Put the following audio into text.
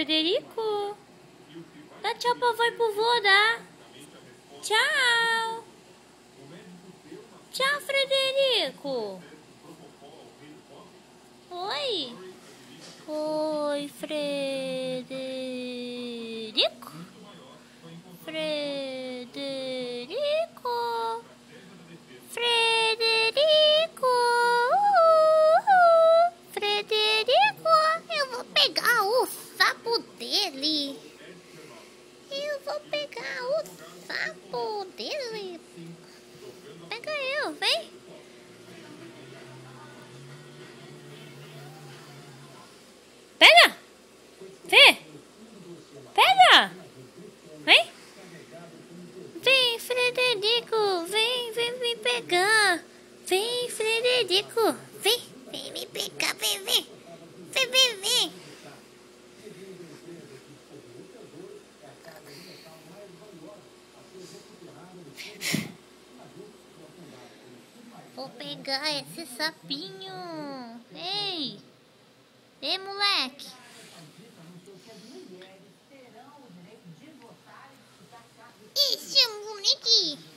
Frederico. Dá tchau pra vó e pro vô, dá. Tchau. Tchau, Frederico. Oi. Oi, Frederico. Frederico. Frederico. Frederico. Eu vou pegar o sapo dele. Eu vou pegar o sapo dele. Pega eu, vem. Pega. Vem. Pega. Vem. Vem, Frederico. Vem me pegar. Vem, Frederico. Vem me pegar. Vem. Vem. Vou pegar esse sapinho. Ei, moleque. Esse é um bonequinho.